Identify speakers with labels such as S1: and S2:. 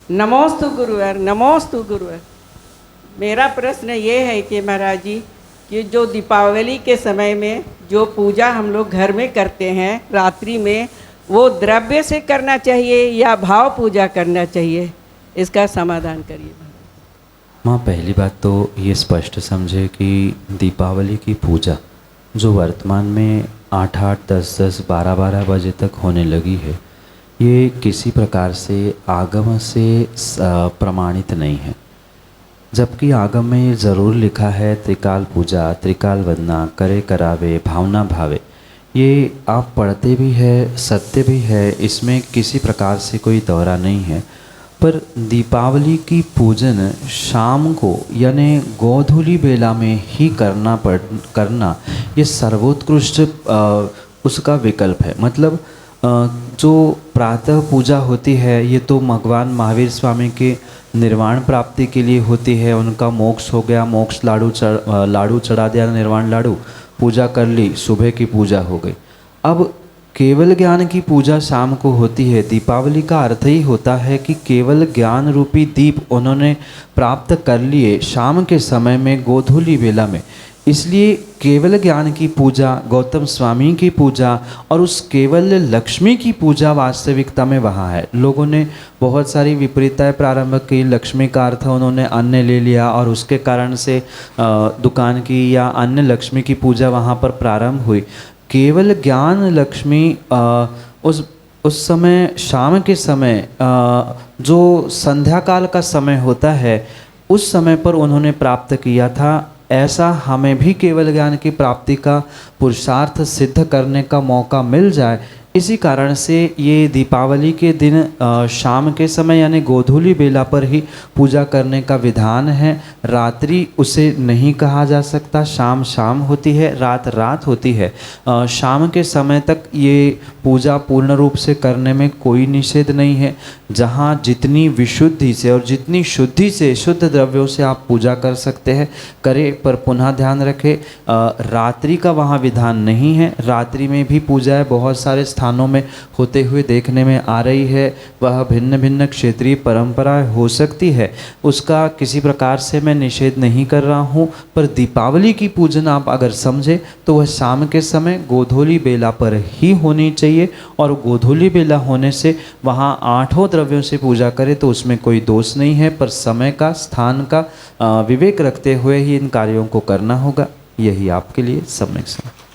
S1: नमोस्तु गुरुवर, नमोस्तु गुरुवर। मेरा प्रश्न ये है कि महाराज जी कि जो दीपावली के समय में जो पूजा हम लोग घर में करते हैं रात्रि में, वो द्रव्य से करना चाहिए या भाव पूजा करना चाहिए, इसका समाधान करिए।
S2: माँ, पहली बात तो ये स्पष्ट समझे कि दीपावली की पूजा जो वर्तमान में 8-8, 10-10, 12-12 बजे तक होने लगी है, ये किसी प्रकार से आगम से प्रमाणित नहीं है। जबकि आगम में ये ज़रूर लिखा है त्रिकाल पूजा, त्रिकाल वंदना, करे करावे, भावना भावे। ये आप पढ़ते भी है, सत्य भी है, इसमें किसी प्रकार से कोई दौरा नहीं है। पर दीपावली की पूजन शाम को यानी गोधूली बेला में ही करना ये सर्वोत्कृष्ट उसका विकल्प है। मतलब जो प्रातः पूजा होती है ये तो भगवान महावीर स्वामी के निर्वाण प्राप्ति के लिए होती है। उनका मोक्ष हो गया, मोक्ष लाडू चढ़ा दिया, निर्वाण लाडू पूजा कर ली, सुबह की पूजा हो गई। अब केवल ज्ञान की पूजा शाम को होती है। दीपावली का अर्थ ही होता है कि केवल ज्ञान रूपी दीप उन्होंने प्राप्त कर लिए शाम के समय में गोधूली बेला में। इसलिए केवल ज्ञान की पूजा, गौतम स्वामी की पूजा और उस केवल लक्ष्मी की पूजा वास्तविकता में वहाँ है। लोगों ने बहुत सारी विपरीतताएं प्रारंभ की। लक्ष्मी का अर्थ उन्होंने अन्य ले लिया और उसके कारण से दुकान की या अन्य लक्ष्मी की पूजा वहाँ पर प्रारंभ हुई। केवल ज्ञान लक्ष्मी उस समय शाम के समय जो संध्या काल का समय होता है उस समय पर उन्होंने प्राप्त किया था। ऐसा हमें भी केवल ज्ञान की प्राप्ति का पुरुषार्थ सिद्ध करने का मौका मिल जाए, इसी कारण से ये दीपावली के दिन शाम के समय यानी गोधूली बेला पर ही पूजा करने का विधान है। रात्रि उसे नहीं कहा जा सकता, शाम शाम होती है, रात रात होती है। शाम के समय तक ये पूजा पूर्ण रूप से करने में कोई निषेध नहीं है। जहाँ जितनी विशुद्धि से और जितनी शुद्धि से, शुद्ध द्रव्यों से आप पूजा कर सकते हैं करें, पर पुनः ध्यान रखें रात्रि का वहाँ विधान नहीं है। रात्रि में भी पूजाएं बहुत सारे स्थानों में होते हुए देखने में आ रही है। वह भिन्न भिन्न क्षेत्रीय परंपराएं हो सकती है, उसका किसी प्रकार से मैं निषेध नहीं कर रहा हूँ। पर दीपावली की पूजन आप अगर समझे तो वह शाम के समय गोधूली बेला पर ही होनी चाहिए और गोधूली बेला होने से वहाँ 8 द्रव्यों से पूजा करें तो उसमें कोई दोष नहीं है। पर समय का, स्थान का विवेक रखते हुए ही इन कार्यों को करना होगा। यही आपके लिए सम्यक समझ।